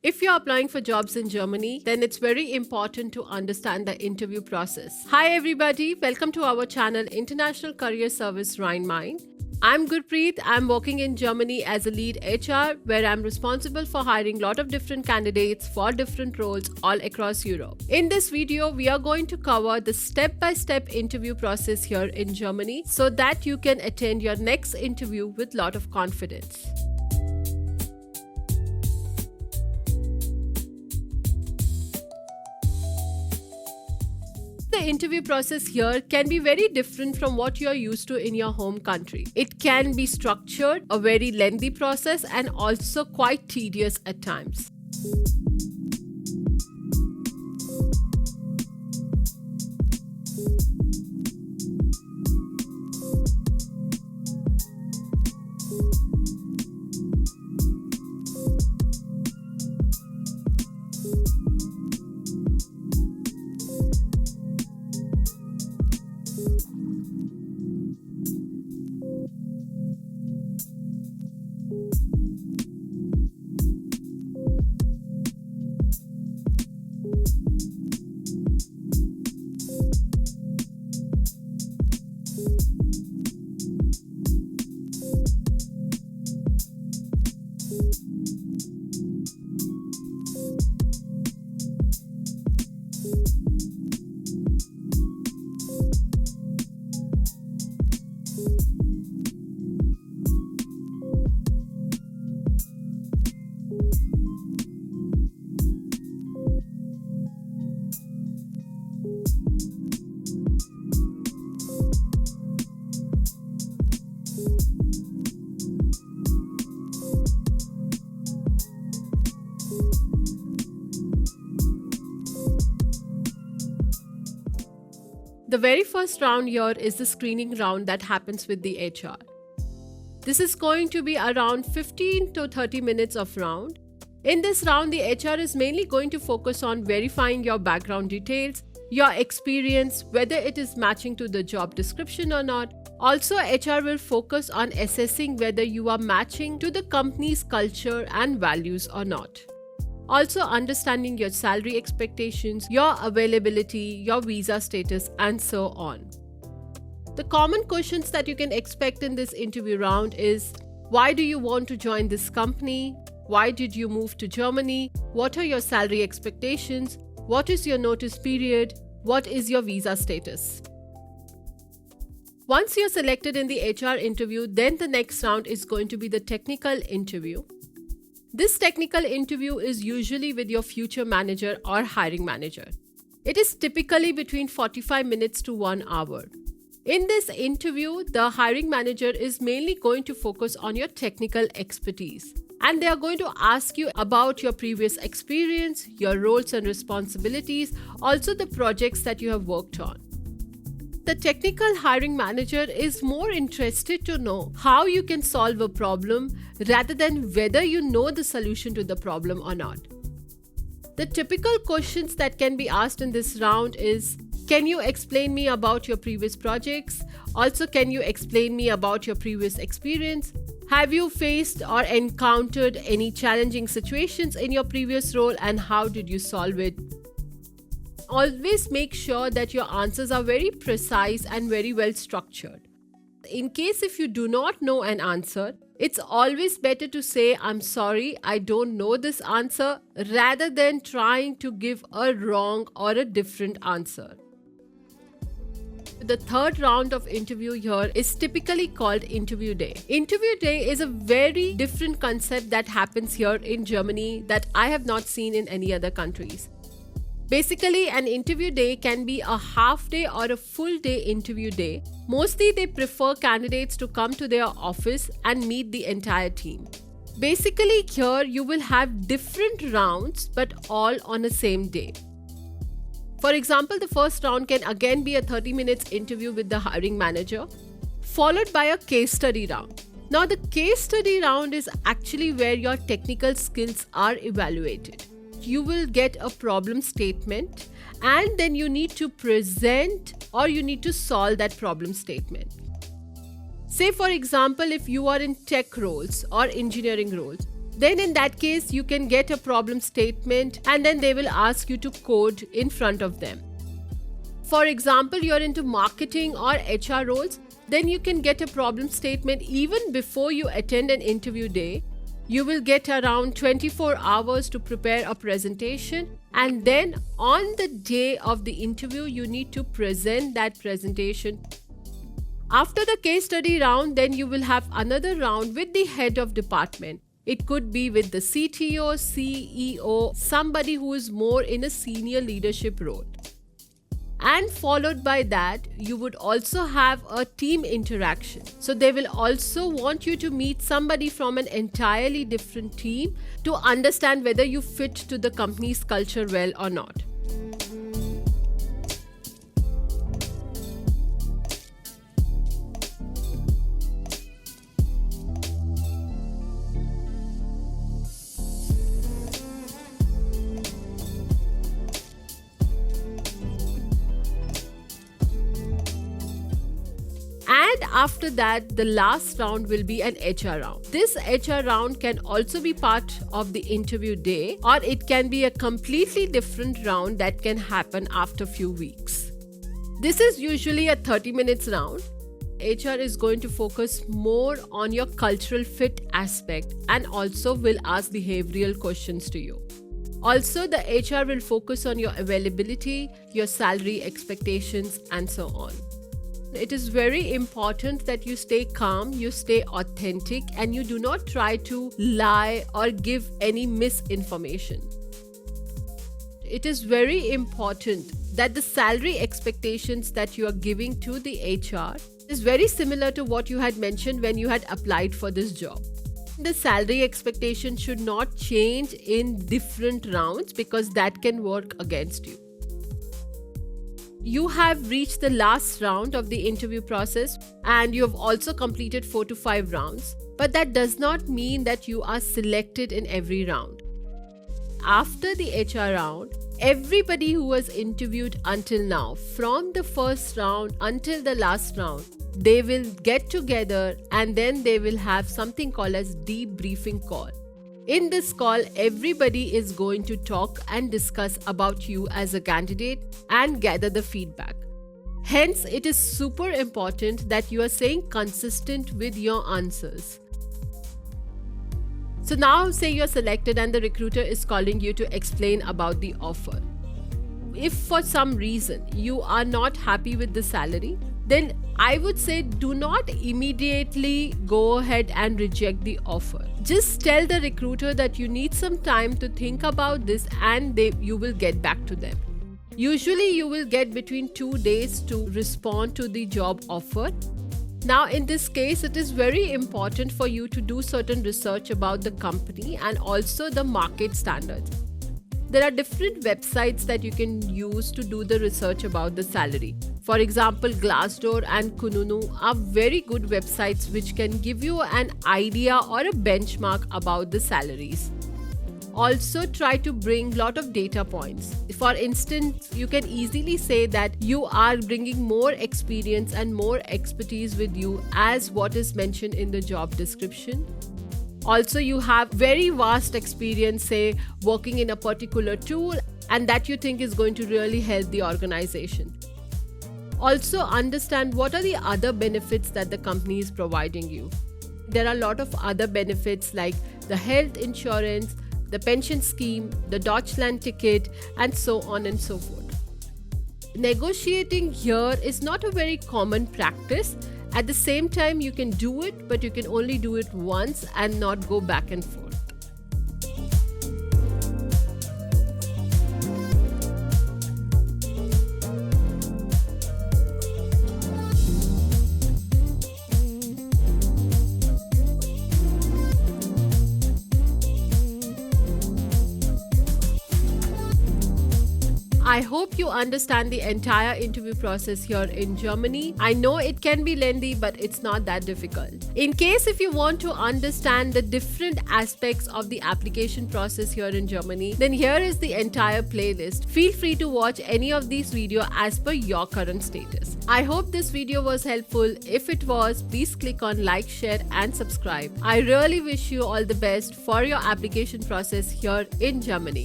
If you're applying for jobs in Germany, then it's very important to understand the interview process. Hi everybody, welcome to our channel International Career Service Rhein-Main. I'm Gurpreet. I'm working in Germany as a lead HR, where I'm responsible for hiring a lot of different candidates for different roles all across Europe. In this video, we are going to cover the step-by-step interview process here in Germany so that you can attend your next interview with a lot of confidence. The interview process here can be very different from what you are used to in your home country. It can be structured, a very lengthy process, and also quite tedious at times. The very first round here is the screening round that happens with the HR. This is going to be around 15 to 30 minutes of round. In this round, the HR is mainly going to focus on verifying your background details, your experience, whether it is matching to the job description or not. Also, HR will focus on assessing whether you are matching to the company's culture and values or not. Also understanding your salary expectations, your availability, your visa status, and so on. The common questions that you can expect in this interview round is: why do you want to join this company? Why did you move to Germany? What are your salary expectations? What is your notice period? What is your visa status? Once you're selected in the HR interview, then the next round is going to be the technical interview. This technical interview is usually with your future manager or hiring manager. It is typically between 45 minutes to 1 hour. In this interview, the hiring manager is mainly going to focus on your technical expertise, and they are going to ask you about your previous experience, your roles and responsibilities, also the projects that you have worked on. The technical hiring manager is more interested to know how you can solve a problem rather than whether you know the solution to the problem or not. The typical questions that can be asked in this round is: can you explain me about your previous projects? Also, can you explain me about your previous experience? Have you faced or encountered any challenging situations in your previous role, and how did you solve it? Always make sure that your answers are very precise and very well structured. In case if you do not know an answer, it's always better to say, "I'm sorry, I don't know this answer," rather than trying to give a wrong or a different answer. The third round of interview here is typically called interview day. Interview day is a very different concept that happens here in Germany that I have not seen in any other countries. Basically, an interview day can be a half day or a full day interview day. Mostly, they prefer candidates to come to their office and meet the entire team. Basically, here you will have different rounds but all on the same day. For example, the first round can again be a 30 minutes interview with the hiring manager, followed by a case study round. Now, the case study round is actually where your technical skills are evaluated. You will get a problem statement, and then you need to present or you need to solve that problem statement. Say for example, if you are in tech roles or engineering roles, Then in that case, you can get a problem statement and then they will ask you to code in front of them. For example, you're into marketing or HR roles, then you can get a problem statement even before you attend an interview day. You will get around 24 hours to prepare a presentation, and then on the day of the interview, you need to present that presentation. After the case study round, then you will have another round with the head of department. It could be with the CTO, CEO, somebody who is more in a senior leadership role. And followed by that, you would also have a team interaction. So they will also want you to meet somebody from an entirely different team to understand whether you fit to the company's culture well or not. And after that, the last round will be an HR round. This HR round can also be part of the interview day, or it can be a completely different round that can happen after a few weeks. This is usually a 30 minutes round. HR is going to focus more on your cultural fit aspect and also will ask behavioral questions to you. Also, the HR will focus on your availability, your salary expectations, and so on. It is very important that you stay calm, you stay authentic, and you do not try to lie or give any misinformation. It is very important that the salary expectations that you are giving to the HR is very similar to what you had mentioned when you had applied for this job. The salary expectation should not change in different rounds because that can work against you. You have reached the last round of the interview process and you have also completed 4 to 5 rounds, but that does not mean that you are selected in every round. After the HR round, everybody who was interviewed until now, from the first round until the last round, they will get together and then they will have something called as debriefing call. In this call, everybody is going to talk and discuss about you as a candidate and gather the feedback. Hence, it is super important that you are staying consistent with your answers. So now say you're selected and the recruiter is calling you to explain about the offer. If for some reason you are not happy with the salary, then I would say do not immediately go ahead and reject the offer. Just tell the recruiter that you need some time to think about this and you will get back to them. Usually you will get between 2 days to respond to the job offer. Now in this case, it is very important for you to do certain research about the company and also the market standards. There are different websites that you can use to do the research about the salary. For example, Glassdoor and Kununu are very good websites which can give you an idea or a benchmark about the salaries. Also, try to bring a lot of data points. For instance, you can easily say that you are bringing more experience and more expertise with you as what is mentioned in the job description. Also, you have very vast experience, say, working in a particular tool, and that you think is going to really help the organization. Also, understand what are the other benefits that the company is providing you. There are a lot of other benefits like the health insurance, the pension scheme, the Deutschland ticket, and so on and so forth. Negotiating here is not a very common practice. At the same time, you can do it, but you can only do it once and not go back and forth. I hope you understand the entire interview process here in Germany. I know it can be lengthy, but it's not that difficult. In case if you want to understand the different aspects of the application process here in Germany, then here is the entire playlist. Feel free to watch any of these videos as per your current status. I hope this video was helpful. If it was, please click on like, share and subscribe. I really wish you all the best for your application process here in Germany.